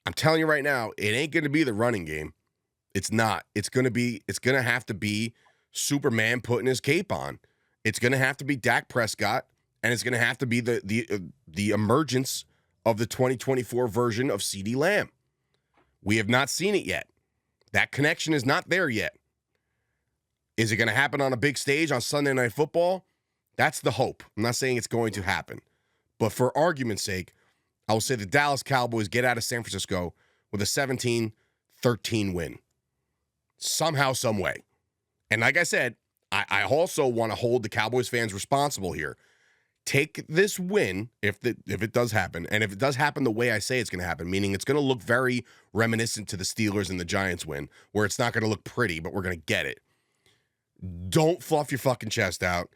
I'm telling you right now, it ain't going to be the running game. It's not. It's going to have to be Superman putting his cape on. It's going to have to be Dak Prescott, and it's going to have to be the emergence of the 2024 version of CeeDee Lamb. We have not seen it yet. That connection is not there yet. Is it going to happen on a big stage on Sunday Night Football? That's the hope. I'm not saying it's going to happen. But for argument's sake, I will say the Dallas Cowboys get out of San Francisco with a 17-13 win. Somehow, some way. And like I said, I also want to hold the Cowboys fans responsible here. Take this win, if it does happen, and if it does happen the way I say it's going to happen, meaning it's going to look very reminiscent to the Steelers and the Giants win, where it's not going to look pretty, but we're going to get it. Don't fluff your fucking chest out.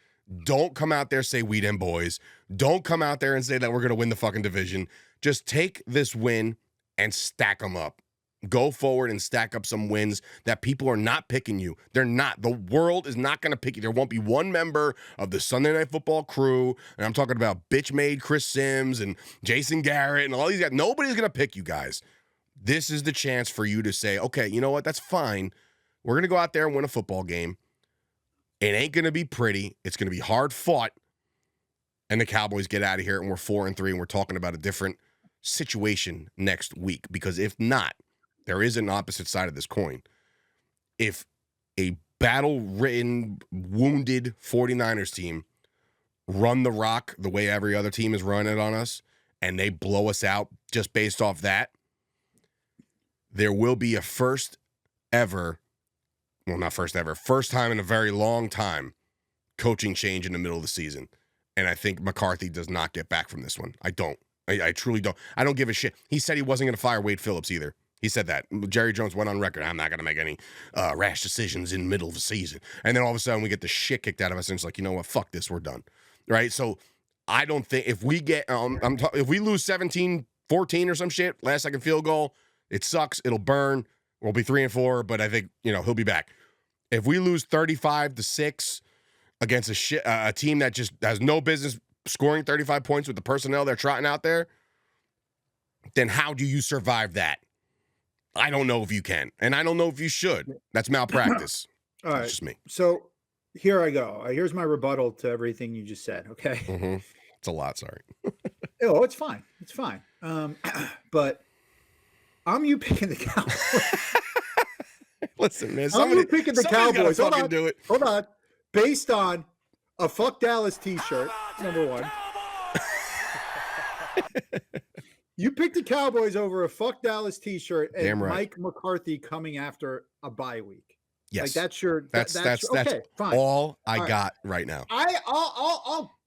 Don't come out there say we them boys. Don't come out there and say that we're going to win the fucking division. Just take this win and stack them up. Go forward and stack up some wins that people are not picking you. They're not. The world is not going to pick you. There won't be one member of the Sunday Night Football crew, and I'm talking about bitch-made Chris Sims and Jason Garrett and all these guys. Nobody's going to pick you guys. This is the chance for you to say, okay, you know what? That's fine. We're going to go out there and win a football game. It ain't going to be pretty. It's going to be hard fought. And the Cowboys get out of here, and we're 4-3, and we're talking about a different situation next week. Because if not, there is an opposite side of this coin. If a battle-ridden, wounded 49ers team run the rock the way every other team is running it on us, and they blow us out just based off that, there will be a first time in a very long time coaching change in the middle of the season. And I think McCarthy does not get back from this one. I don't. I truly don't. I don't give a shit. He said he wasn't going to fire Wade Phillips either. He said that. Jerry Jones went on record. I'm not going to make any rash decisions in the middle of the season. And then all of a sudden we get the shit kicked out of us. And it's like, you know what? Fuck this. We're done. Right? So I don't think if we get if we lose 17-14 or some shit, last second field goal, it sucks. It'll burn. We'll be 3-4, but I think, he'll be back. If we lose 35-6 against a team that just has no business scoring 35 points with the personnel they're trotting out there, then how do you survive that? I don't know if you can, and I don't know if you should. That's malpractice. All right. That's just me. So here I go. Here's my rebuttal to everything you just said, okay? Mm-hmm. It's a lot, sorry. Oh, it's fine. It's fine. But I'm you picking the Cowboys. Listen, man. I'm you picking the Cowboys. Hold on. Do it. Hold on. Based on a Fuck Dallas t-shirt, number one. You picked the Cowboys over a Fuck Dallas t-shirt and Damn right. Mike McCarthy coming after a bye week. Yes. Like that's okay, fine. All I got right now. I'll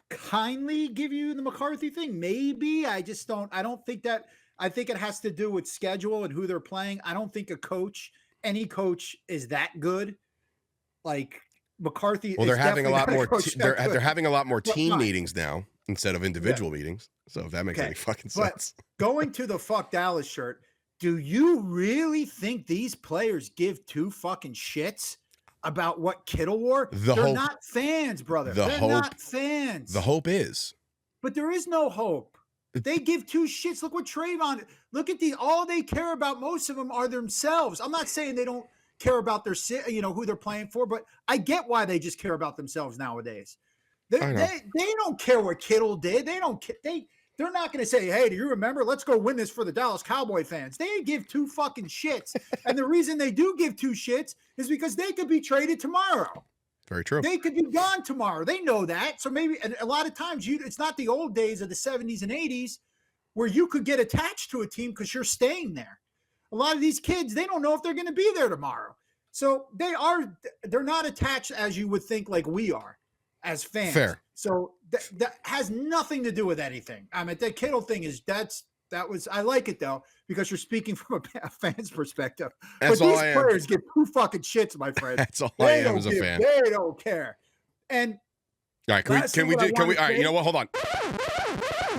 kindly give you the McCarthy thing. Maybe I don't think that. I think it has to do with schedule and who they're playing. I don't think any coach is that good. Like McCarthy. Well, they're having a lot more. They're having a lot more team But meetings now instead of individual meetings. So if that makes any fucking sense. But going to the Fuck Dallas shirt, do you really think these players give two fucking shits about what Kittle wore? They're not fans, brother. They're not fans. The hope is. But there is no hope. They give two shits. Look what Trayvon. Look at all they care about. Most of them are themselves. I'm not saying they don't care about their, who they're playing for, but I get why they just care about themselves nowadays. They don't care what Kittle did. They're not going to say, hey, do you remember? Let's go win this for the Dallas Cowboy fans. They give two fucking shits. And the reason they do give two shits is because they could be traded tomorrow. Very true. They could be gone tomorrow. They know that. So maybe, and a lot of times it's not the old days of the 70s and 80s where you could get attached to a team because you're staying there. A lot of these kids, they don't know if they're going to be there tomorrow. So they're not attached as you would think like we are as fans. Fair. So that has nothing to do with anything. I mean, the Kittle thing I like it though, because you're speaking from a fan's perspective. That's but all these I am. players get two fucking shits, my friend. That's all I am as a fan. They don't care. And all right, can we all right, you know what? Hold on.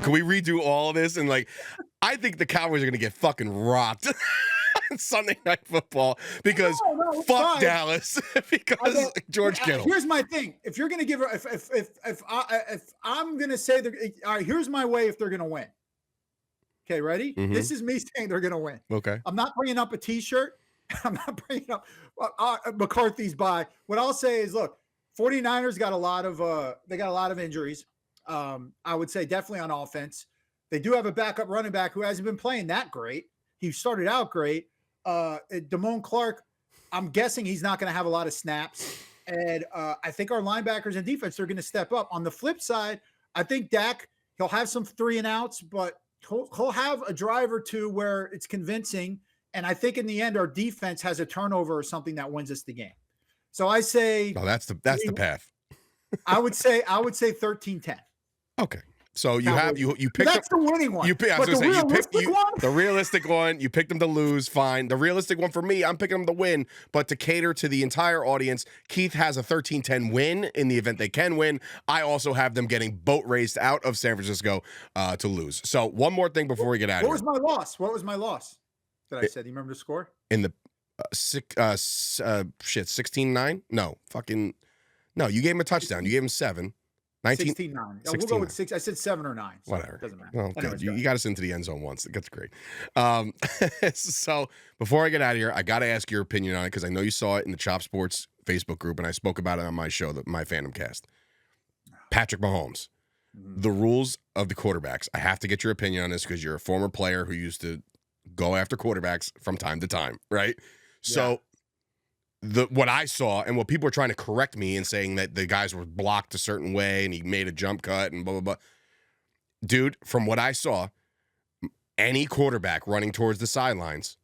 Can we redo all of this? And I think the Cowboys are going to get fucking rocked on Sunday Night Football because fuck fine. Dallas because George Kittle. Here's my thing. If you're going to give her, if I'm going to say, all right, here's my way if they're going to win. Okay, ready? Mm-hmm. This is me saying they're going to win. Okay. I'm not bringing up a t-shirt. I'm not bringing up McCarthy's bye. What I'll say is, look, 49ers got a lot of injuries. I would say definitely on offense. They do have a backup running back who hasn't been playing that great. He started out great. Damone Clark, I'm guessing he's not going to have a lot of snaps. And I think our linebackers and defense are going to step up. On the flip side, I think Dak, he'll have some 3 and outs, but he'll have a drive or two where it's convincing. And I think in the end, our defense has a turnover or something that wins us the game. So I say, that's the path. I would say 13-10. Okay. So you Cowboys. have you picked That's the winning one. I was but gonna say one? the realistic one. You picked them to lose. Fine. The realistic one for me, I'm picking them to win. But to cater to the entire audience, Keith has a 13-10 win in the event they can win. I also have them getting boat raced out of San Francisco to lose. So one more thing before we get out of here. What was my loss? That I said. Do you remember the score? In the 16-9? No, you gave him a touchdown. You gave him 7. 16-9. We'll go with 6. I said 7 or 9. So whatever. Doesn't matter. Well, good. You got us into the end zone once. That's great. So before I get out of here, I got to ask your opinion on it because I know you saw it in the Chop Sports Facebook group, and I spoke about it on my show, my Fandom Cast. Patrick Mahomes. The rules of the quarterbacks. I have to get your opinion on this because you're a former player who used to go after quarterbacks from time to time, right? So what I saw and what people were trying to correct me and saying that the guys were blocked a certain way and he made a jump cut and blah, blah, blah. Dude, from what I saw, any quarterback running towards the sidelines,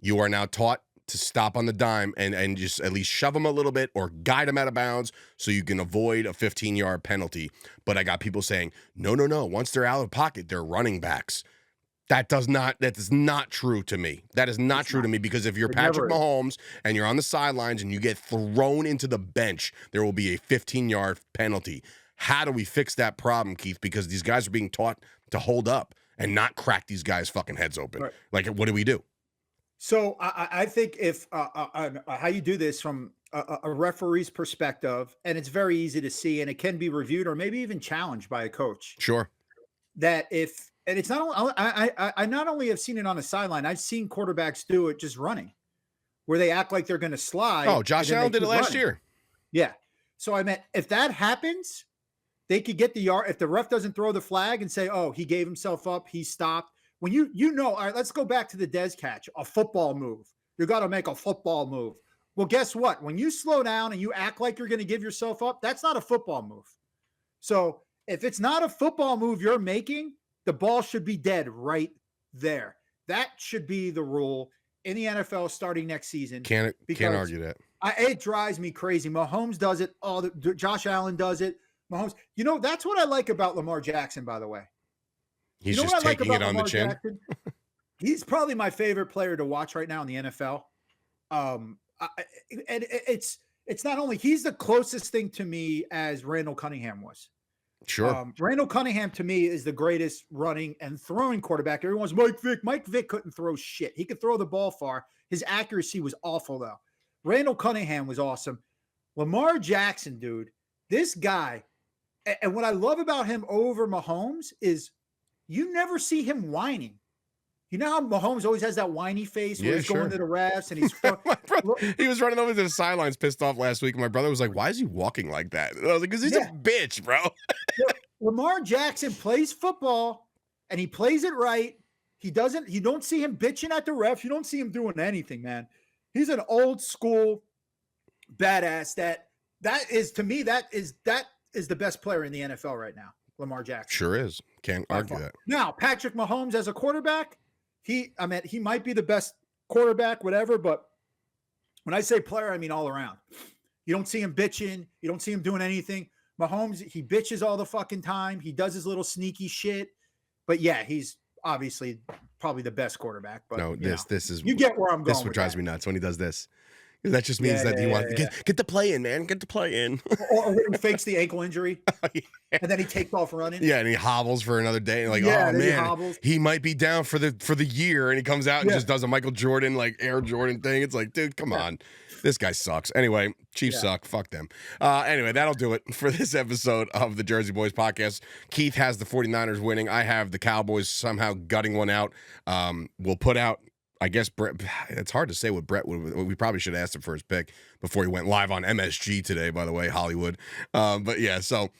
you are now taught to stop on the dime and just at least shove them a little bit or guide them out of bounds so you can avoid a 15-yard penalty. But I got people saying, no. Once they're out of the pocket, they're running backs. That is not true to me. That is not true to me because if you're Patrick Mahomes and you're on the sidelines and you get thrown into the bench, there will be a 15-yard penalty. How do we fix that problem, Keith? Because these guys are being taught to hold up and not crack these guys' fucking heads open. Right. Like, what do we do? So I think if how you do this from a referee's perspective, and it's very easy to see, and it can be reviewed or maybe even challenged by a coach. Sure. And it's not only, I not only have seen it on the sideline, I've seen quarterbacks do it just running, where they act like they're going to slide. Oh, Josh Allen did it last year. Yeah. So I meant if that happens, they could get the yard. If the ref doesn't throw the flag and say, oh, he gave himself up, he stopped. When all right, let's go back to the Dez catch, a football move. You got to make a football move. Well, guess what? When you slow down and you act like you're going to give yourself up, that's not a football move. So if it's not a football move you're making, the ball should be dead right there. That should be the rule in the NFL starting next season. Can't argue that. It drives me crazy. Mahomes does it. Josh Allen does it. Mahomes. That's what I like about Lamar Jackson, by the way. He's just taking it on the chin. He's probably my favorite player to watch right now in the NFL. And it's not only he's the closest thing to me as Randall Cunningham was. Sure. Randall Cunningham to me is the greatest running and throwing quarterback. Everyone's Mike Vick. Mike Vick couldn't throw shit. He could throw the ball far. His accuracy was awful though. Randall Cunningham was awesome. Lamar Jackson, dude, this guy, and what I love about him over Mahomes is you never see him whining. You know how Mahomes always has that whiny face where he's going to the refs and he's he was running over to the sidelines pissed off last week. And my brother was like, why is he walking like that? And I was like, because he's a bitch, bro. Lamar Jackson plays football and he plays it right. You don't see him bitching at the refs. You don't see him doing anything, man. He's an old school badass that is the best player in the NFL right now. Lamar Jackson. Sure is. Can't argue that. Now, Patrick Mahomes as a quarterback, he might be the best quarterback, whatever, but when I say player, I mean all around. You don't see him bitching. You don't see him doing anything. Mahomes, he bitches all the fucking time. He does his little sneaky shit. But yeah, he's obviously probably the best quarterback. But no, this is you get where I'm going. This is what drives me nuts when he does this. That just means that you want get the play in, man. Get the play in. or when he fakes the ankle injury, and then he takes off running. Yeah, and he hobbles for another day. And oh man, he might be down for the year, and he comes out and just does a Michael Jordan Air Jordan thing. It's like, dude, come on, this guy sucks. Anyway, Chiefs suck. Fuck them. Anyway, that'll do it for this episode of the Jersey Boyz Podcast. Keith has the 49ers winning. I have the Cowboys somehow gutting one out. We'll put out. I guess Brett, it's hard to say what Brett would. We probably should have asked him for his pick before he went live on MSG today, by the way, Hollywood. But yeah, so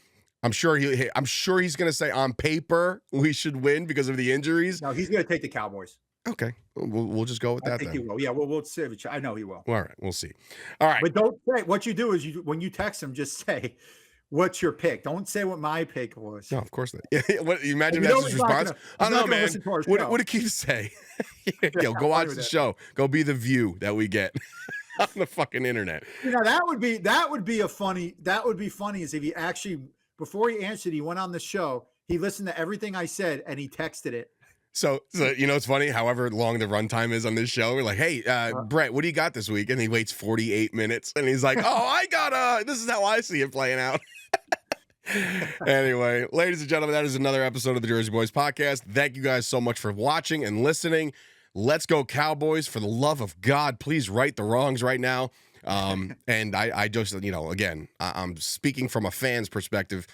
I'm sure he's going to say on paper we should win because of the injuries. No, he's going to take the Cowboys. Okay, we'll just go with that. I think he will. Yeah, we'll see. I know he will. All right, we'll see. All right, but don't say what you do is when you text him, just say, what's your pick? Don't say what my pick was. No, of course not. What, you imagine that's his response? I don't know, man. What did Keith say? Yo, go watch the show. Go be the view that we get on the fucking internet. That would be funny is if he actually, before he answered, he went on the show. He listened to everything I said and he texted it. So it's funny, however long the runtime is on this show, we're like, hey, Brett, what do you got this week? And he waits 48 minutes and he's like, oh, this is how I see it playing out. Anyway, ladies and gentlemen, that is another episode of the Jersey Boyz Podcast. Thank you guys so much for watching and listening. Let's go Cowboys. For the love of God, please right the wrongs right now. And I just, again, I'm speaking from a fan's perspective.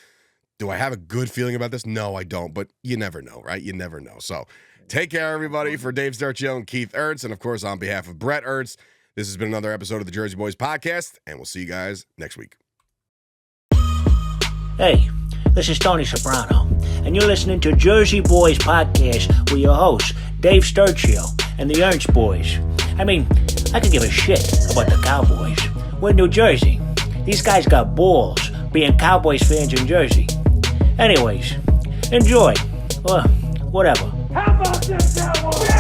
Do I have a good feeling about this? No, I don't, but you never know, right? You never know. So take care, everybody. For Dave Sturchio and Keith Ernst, and of course, on behalf of Bret Ernst, this has been another episode of the Jersey Boyz Podcast, and we'll see you guys next week. Hey, this is Tony Soprano, and you're listening to Jersey Boyz Podcast with your hosts, Dave Sturchio and the Ernst Boys. I mean, I could give a shit about the Cowboys. We're in New Jersey. These guys got balls being Cowboys fans in Jersey. Anyways, enjoy. Or whatever. How about them Cowboys?